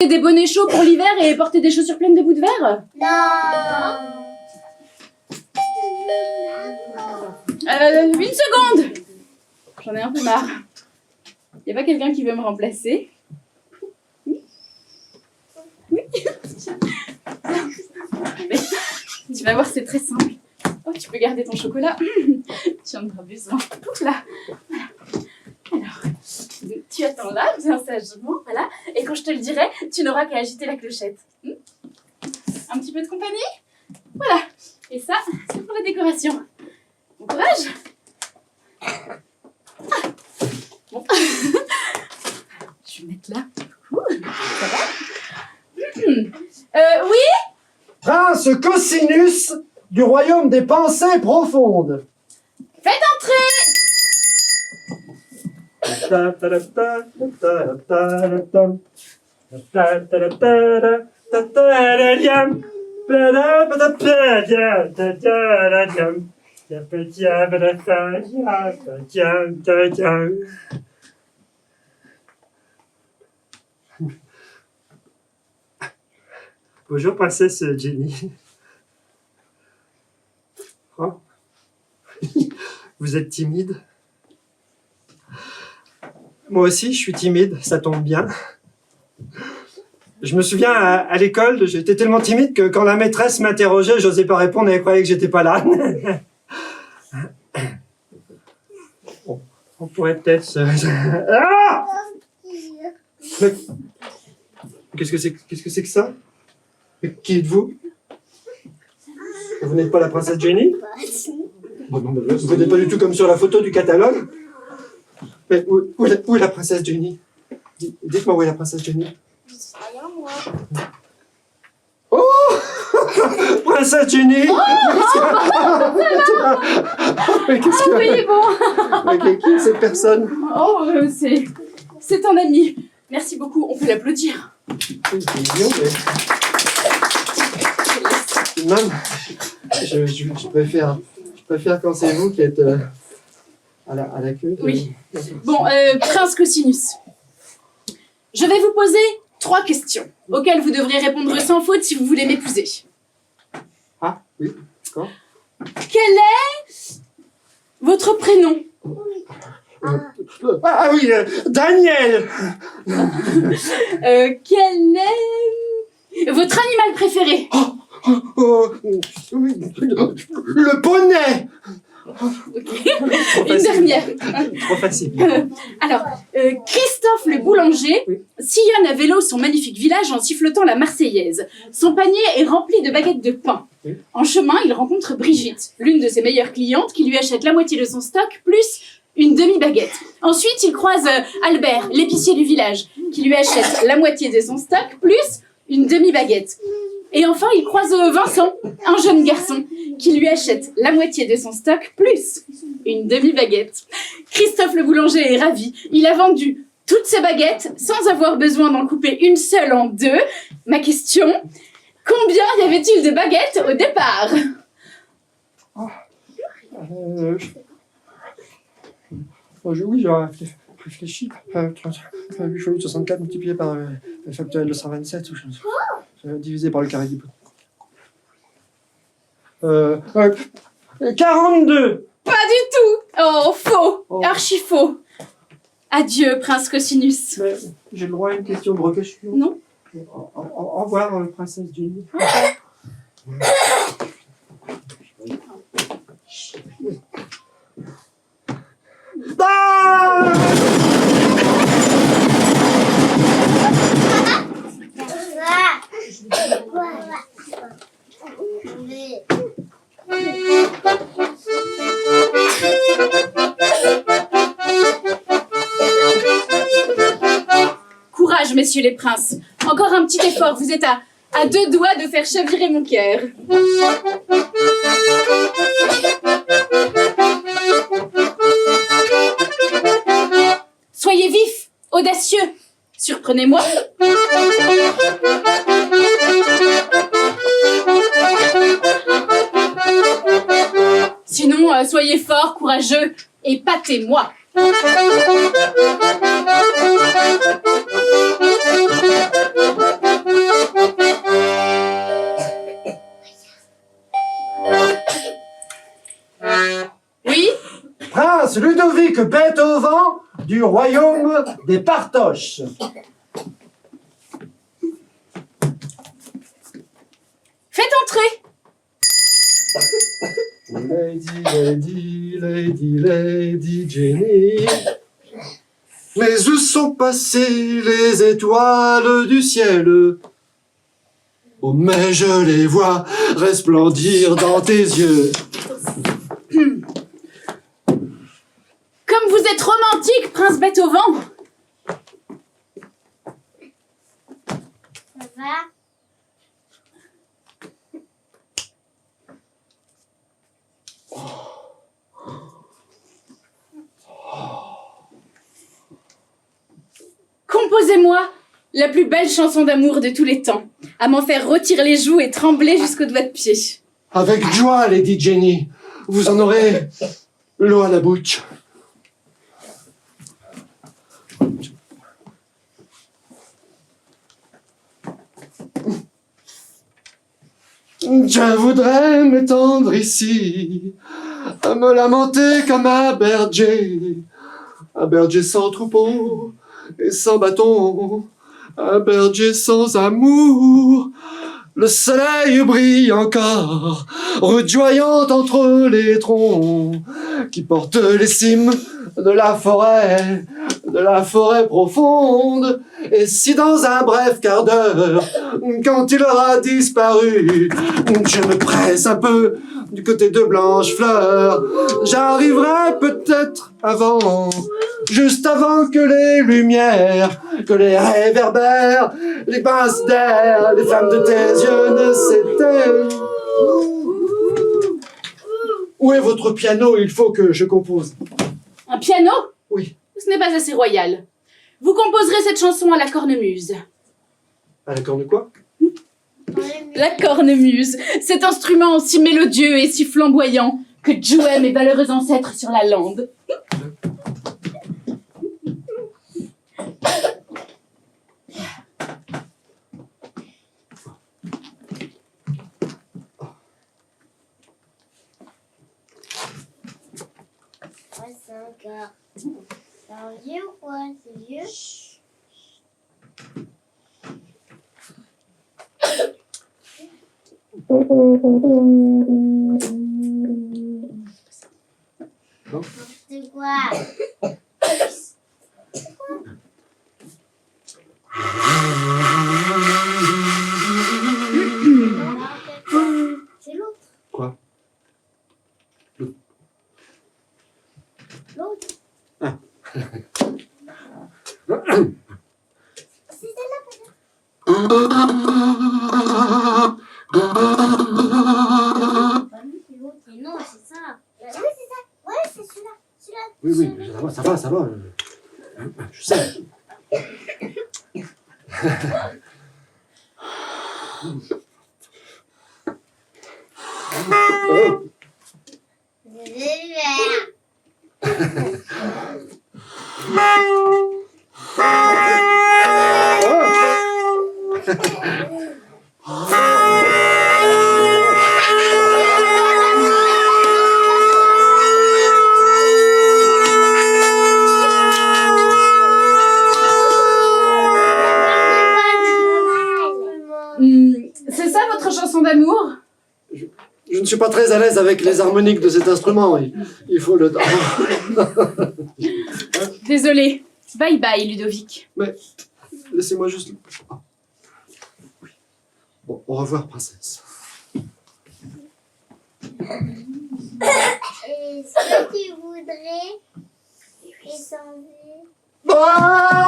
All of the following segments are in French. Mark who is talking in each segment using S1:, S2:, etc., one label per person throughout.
S1: Des bonnets chauds pour l'hiver et porter des chaussures pleines de bouts de verre?
S2: Non.
S1: Une seconde. J'en ai un peu marre. Y a pas quelqu'un qui veut me remplacer? Oui. Oui. Mais, tu vas voir, c'est très simple. Oh, tu peux garder ton chocolat. Tu en auras besoin. Ouf là. Voilà. Alors, tu attends là, bien sagement, voilà. Et quand je te le dirai, tu n'auras qu'à agiter la clochette. Un petit peu de compagnie? Voilà. Et ça, c'est pour la décoration. Bon courage. Bon. Je vais mettre là. Ça va? Oui?
S3: Prince Cosinus du royaume des pensées profondes.
S1: Faites entrer!
S3: Bonjour, princesse Jenny. Oh. Vous êtes timide? Moi aussi, je suis timide, ça tombe bien. Je me souviens, à l'école, j'étais tellement timide que quand la maîtresse m'interrogeait, j'osais pas répondre, elle croyait que j'étais pas là. On pourrait peut-être se... Ah! Qu'est-ce que c'est que ça? Qui êtes-vous? Vous n'êtes pas la princesse Jenny? Bon, non, vous n'êtes pas du tout comme sur la photo du catalogue. Mais où est la princesse Jenny? Dites-moi où est la princesse Jenny? Oh! Princesse Jenny! Mais qu'est-ce que...
S1: Oui, bon.
S3: Mais qui est cette personne?
S1: Oh, c'est un ami. Merci beaucoup, on peut l'applaudir.
S3: Même, je préfère quand c'est vous qui êtes à la queue.
S1: Oui. Bon, Prince Cosinus, je vais vous poser 3 questions auxquelles vous devrez répondre sans faute si vous voulez m'épouser.
S3: Ah, oui, d'accord.
S1: Quel est votre prénom?
S3: Ah oui, Daniel!
S1: Quel est votre animal préféré?
S3: Oh, oui, le poney!
S1: Ok, une dernière.
S3: Trop facile.
S1: Alors, Christophe le boulanger sillonne à vélo son magnifique village en sifflotant la Marseillaise. Son panier est rempli de baguettes de pain. En chemin, il rencontre Brigitte, l'une de ses meilleures clientes, qui lui achète la moitié de son stock, plus une demi-baguette. Ensuite, il croise Albert, l'épicier du village, qui lui achète la moitié de son stock, plus une demi-baguette. Et enfin, il croise Vincent, un jeune garçon, qui lui achète la moitié de son stock, plus une demi-baguette. Christophe le boulanger est ravi. Il a vendu toutes ses baguettes sans avoir besoin d'en couper une seule en 2. Ma question, combien y avait-il de baguettes au départ?
S3: Oui, j'aurais réfléchi. 8x64 multiplié par le factoriel de 127, divisé par le carré d'hypothèse. 42!
S1: Pas du tout! Oh, faux! Oh. Archi faux! Adieu, Prince Cosinus.
S3: Mais j'ai le droit à une question de recueil.
S1: Non?
S3: Au revoir, princesse Jenny. Ah!
S1: Courage, messieurs les princes. Encore un petit effort, vous êtes à 2 doigts de faire chavirer mon cœur. Soyez vifs, audacieux, surprenez-moi. Sinon, soyez forts, courageux, épatez-moi.
S3: que bête au vent du royaume des Partoches.
S1: Faites entrer.
S3: Lady Jenny. Mais où sont passées les étoiles du ciel? Oh, mais je les vois resplendir dans tes yeux.
S1: Comme vous êtes romantique, prince bête au vent.
S2: Ça va?
S1: Composez-moi la plus belle chanson d'amour de tous les temps, à m'en faire retirer les joues et trembler jusqu'au doigt de pied.
S3: Avec joie, Lady Jenny. Vous en aurez l'eau à la bouche. Je voudrais m'étendre ici, à me lamenter comme un berger sans troupeau et sans bâton, un berger sans amour. Le soleil brille encore, rougeoyant entre les troncs, qui portent les cimes de la forêt profonde. Et si dans un bref quart d'heure, quand il aura disparu, je me presse un peu du côté de Blanchefleur, j'arriverai peut-être avant, juste avant que les lumières, que les réverbères, les pinces d'air, les flammes de tes yeux ne s'éteignent. Où est votre piano? Il faut que je compose.
S1: Un piano?
S3: Oui.
S1: Ce n'est pas assez royal. Vous composerez cette chanson à la cornemuse.
S3: À la corne quoi?
S1: La cornemuse, cet instrument aussi mélodieux et si flamboyant que jouaient mes valeureux ancêtres sur la lande.
S2: Ouais, c'est encore. C'est un vieux ou quoi? C'est vieux? C'est quoi? C'est l'autre.
S3: Quoi?
S2: L'autre.
S3: Ah.
S2: C'est celle-là peut-être. C'est l'autre. Mais non, c'est ça. Oui, c'est ça. Ouais, c'est celui-là. Celui-là.
S3: Oui, ça va. Je sais.
S1: C'est ça votre chanson d'amour?
S3: Je ne suis pas très à l'aise avec les harmoniques de cet instrument. Il faut le temps.
S1: Désolée. Bye bye, Ludovic.
S3: Mais laissez-moi juste... Ah. Oui. Bon, au revoir, princesse.
S2: Est-ce que tu voudrais échanger?
S3: Ah!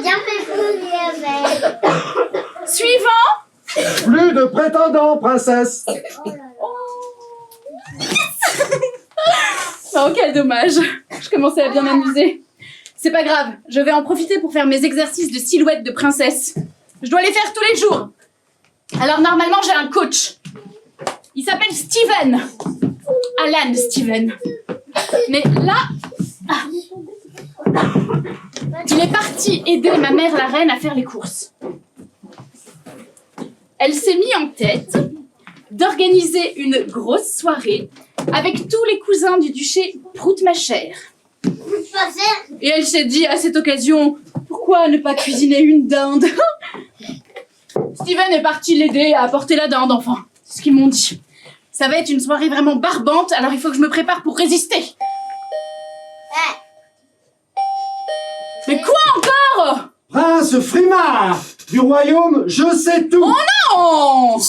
S2: Bien fait courir avec.
S1: Suivant.
S3: Plus de prétendants, princesse.
S2: Oh là là.
S1: Oh, quel dommage. Je commençais à bien m'amuser. C'est pas grave, je vais en profiter pour faire mes exercices de silhouette de princesse. Je dois les faire tous les jours. Alors normalement, j'ai un coach. Il s'appelle Steven. Alan Steven. Mais là, il est parti aider ma mère la reine à faire les courses. Elle s'est mis en tête d'organiser une grosse soirée avec tous les cousins du duché Prout-Machère. Et elle s'est dit à cette occasion, pourquoi ne pas cuisiner une dinde? Steven est parti l'aider à apporter la dinde, enfin, c'est ce qu'ils m'ont dit. Ça va être une soirée vraiment barbante, alors il faut que je me prépare pour résister. Mais quoi encore?
S3: Prince Frimard du royaume, je sais tout.
S1: Oh non!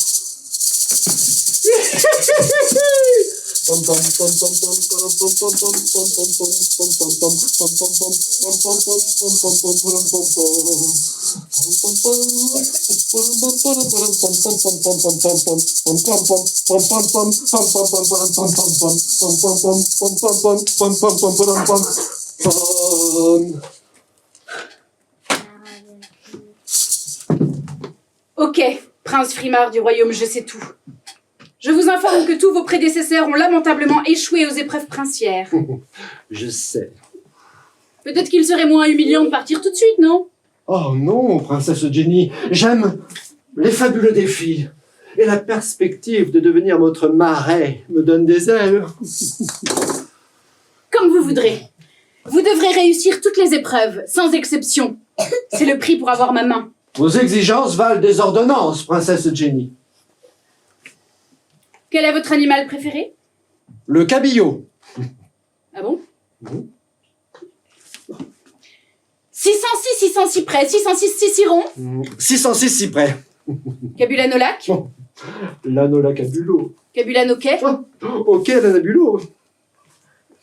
S1: Ok, prince Frimard du royaume, je sais tout. Je vous informe que tous vos prédécesseurs ont lamentablement échoué aux épreuves princières.
S3: Je sais.
S1: Peut-être qu'il serait moins humiliant de partir tout de suite, non?
S3: Oh non, princesse Jenny, j'aime les fabuleux défis. Et la perspective de devenir votre marais me donne des ailes.
S1: Comme vous voudrez. Vous devrez réussir toutes les épreuves, sans exception. C'est le prix pour avoir ma main.
S3: Vos exigences valent des ordonnances, princesse Jenny.
S1: Quel est votre animal préféré?
S3: Le cabillaud.
S1: Ah bon?
S3: Mhm.
S1: 606, 606 près, 606, 6 rond.
S3: 606 si près.
S1: Cabulanolac.
S3: L'anola cabulo.
S1: Cabulanoquet.
S3: Ok, l'anabulo.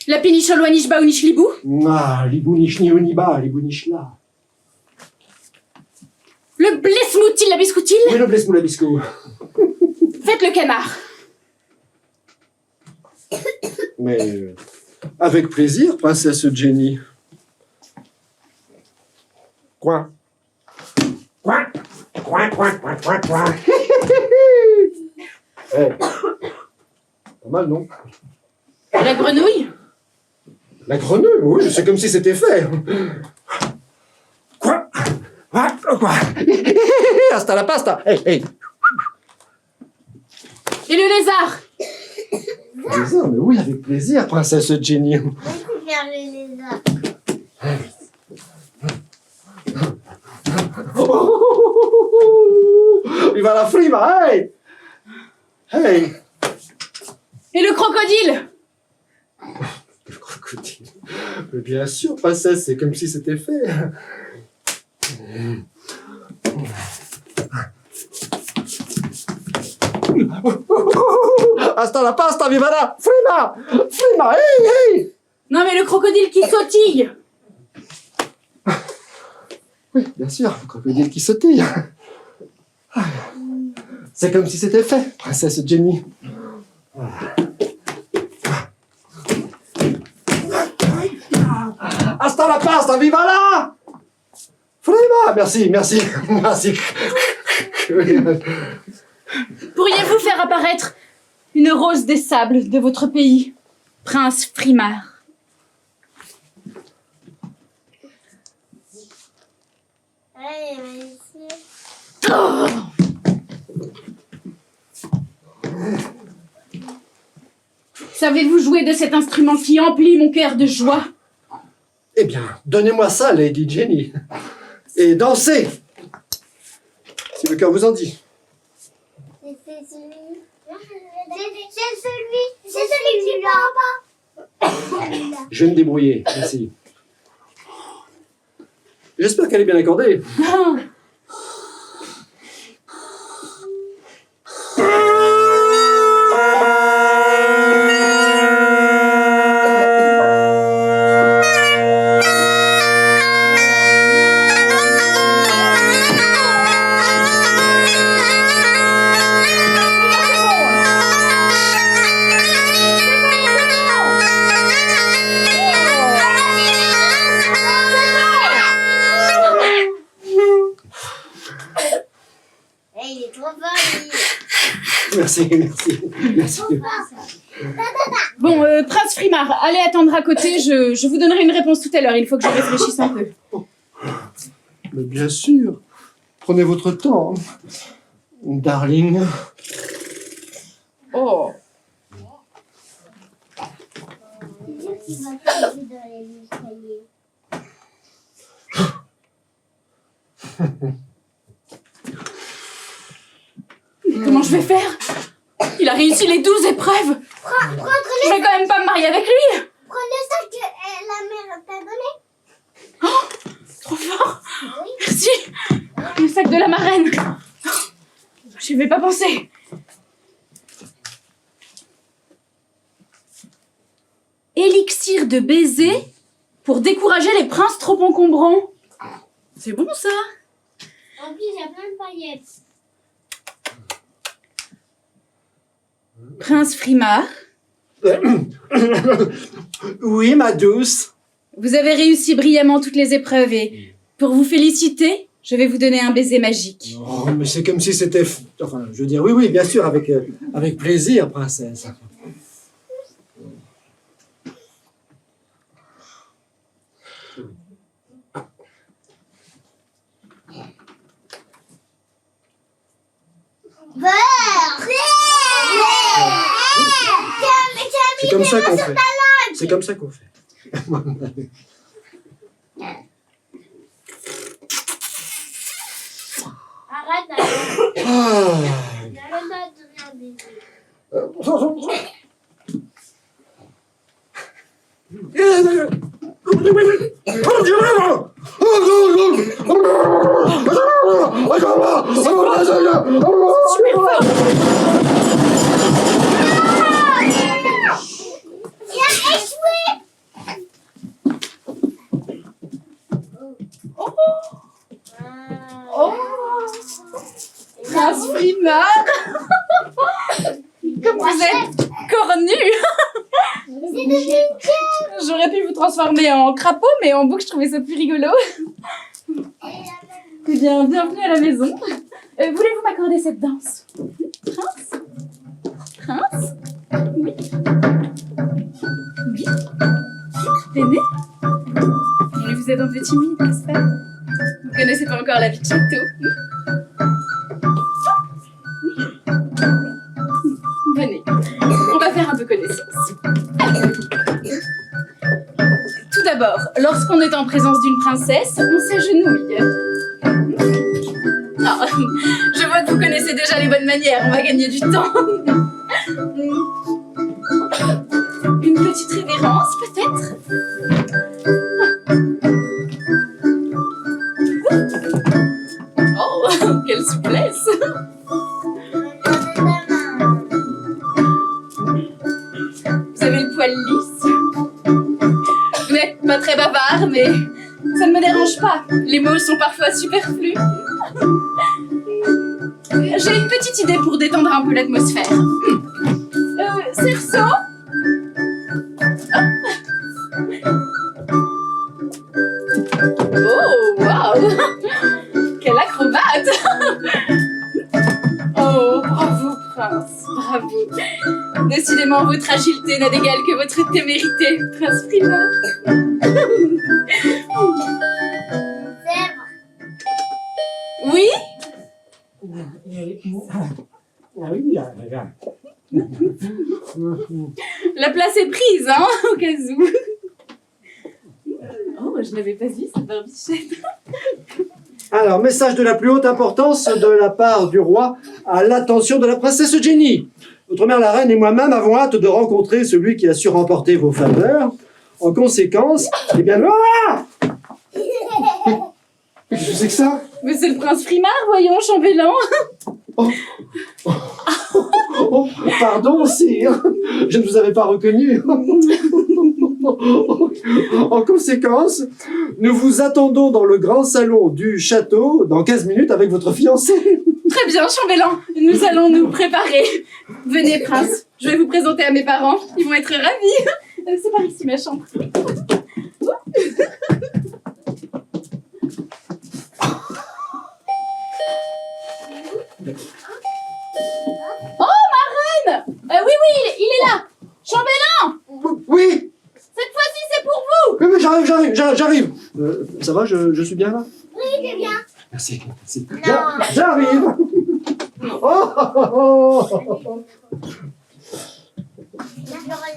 S1: La pinicholoanish baonish libou.
S3: Ah, libounichni uniba, libounichla.
S1: Le blesmoutil la biscoutil.
S3: Oui, le blesmoulabisco.
S1: Faites le canard.
S3: Mais avec plaisir, princesse Jenny. Quoi? Quoi? Quoi, quoi, quoi, quoi, quoi. Eh, pas mal, non?
S1: La grenouille.
S3: La grenouille, oui, c'est comme si c'était fait. Quoi? Quoi? Hasta la pasta. Hey, hey.
S1: Et le lézard.
S3: Lézard, mais oui, avec plaisir, princesse Jenny.
S2: Moi, je peux faire le lézard.
S3: Il va la frima, hey! Hey!
S1: Et le crocodile.
S3: Le crocodile. Mais bien sûr, princesse, c'est comme si c'était fait. Hasta la pasta, viva la frima! Frima, hey, hey!
S1: Non mais le crocodile qui sautille.
S3: Oui, bien sûr, le crocodile qui sautille. C'est comme si c'était fait, princesse Jenny. Hasta la pasta, viva la! Frima! Merci, merci, merci.
S1: Pourriez-vous faire apparaître une rose des sables de votre pays, prince Frimard?
S2: Allez, ici.
S1: Oh! Savez-vous jouer de cet instrument qui emplit mon cœur de joie?
S3: Eh bien, donnez-moi ça, Lady Jenny. Et dansez, si le cœur vous en dit.
S2: C'est celui. C'est celui qui là-bas.
S3: Je vais me débrouiller, merci. J'espère qu'elle est bien accordée.
S1: Ah!
S2: Il est trop fort, lui.
S3: Merci, merci, merci.
S1: Bon, prince Frimard, allez attendre à côté, je vous donnerai une réponse tout à l'heure, il faut que je réfléchisse un peu.
S3: Mais bien sûr, prenez votre temps, darling.
S1: Oh.
S2: C'est sûr qu'il va tomber dans l'escalier.
S1: Mais comment je vais faire? Il a réussi les 12 épreuves. Je vais quand même pas me marier avec lui.
S2: Prends le sac que la mère t'a donné.
S1: Trop fort.
S2: Oui.
S1: Merci. Le sac de la marraine. Je n'y vais pas penser. Élixir de baiser pour décourager les princes trop encombrants. C'est bon ça.
S2: En plus, il y a plein de paillettes.
S1: Prince Frimard,
S4: Oui, ma douce.
S1: vous avez réussi brillamment toutes les épreuves et pour vous féliciter, je vais vous donner un baiser magique.
S4: Oh, mais c'est comme si c'était... Enfin, je veux dire, oui, oui, bien sûr, avec plaisir, princesse. C'est comme ça qu'on fait. C'est comme ça qu'on fait.
S2: Arrête,
S4: Ah.
S2: arrête de donner un baiser.
S1: Oh, Prince Frimard, comme vous êtes cornu. J'aurais pu vous transformer en crapaud, mais en bouc, je trouvais ça plus rigolo. Eh bien, bienvenue à la maison. Voulez-vous m'accorder cette danse? Prince? Prince? Oui. Oui. L'aîné? Mais vous êtes un peu timide, n'est-ce pas? Vous connaissez pas encore la vie de château? Oui. Venez, on va faire un peu connaissance. Tout d'abord, lorsqu'on est en présence d'une princesse, on s'agenouille. Ah, je vois que vous connaissez déjà les bonnes manières, on va gagner du temps. Une petite révérence, peut-être? Oh, quelle souplesse! Vous avez le poil lisse. Vous n'êtes pas très bavard, mais ça ne me dérange pas. Les mots sont parfois superflus. J'ai une petite idée pour détendre un peu l'atmosphère. Cerceau? Oh, waouh! Quel acrobate! Oh, bravo, prince, bravo. Décidément, votre agilité n'a d'égal que votre témérité, prince Frimard. Oui?
S4: Ah oui, regarde.
S1: La place est prise, hein, au cas où. Oh, je n'avais pas vu cette barbichette.
S4: Alors, message de la plus haute importance de la part du roi à l'attention de la princesse Jenny. Votre mère la reine et moi-même avons hâte de rencontrer celui qui a su remporter vos faveurs. En conséquence, eh bien... Ah! Qu'est-ce que c'est que ça?
S1: Mais c'est le prince Frimard, voyons, chambellan.
S4: Oh, pardon, sire, je ne vous avais pas reconnu. En conséquence, nous vous attendons dans le grand salon du château dans 15 minutes avec votre fiancé.
S1: Très bien, chambellan, nous allons nous préparer. Venez, prince, je vais vous présenter à mes parents, ils vont être ravis. C'est par ici, ma chambre. Oh, ma reine! Oui, il est là. Chambellan,
S4: Oui,
S1: cette fois-ci, c'est pour vous.
S4: oui, mais j'arrive. Ça va, je suis bien là?
S2: Oui, c'est bien.
S4: Merci, merci. J'arrive. Oh, oh, oh, oh.
S3: Merci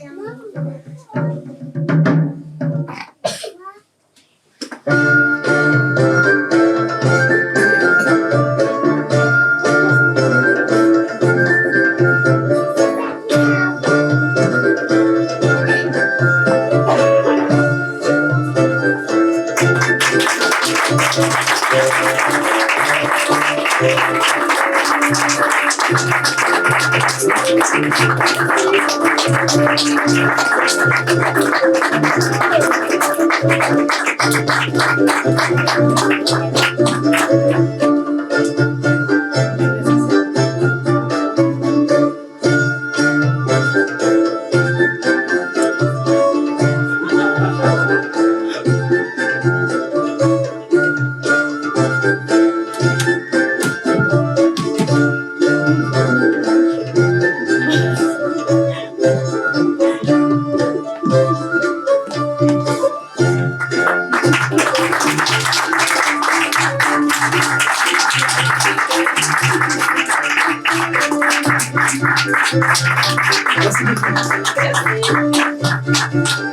S3: beaucoup.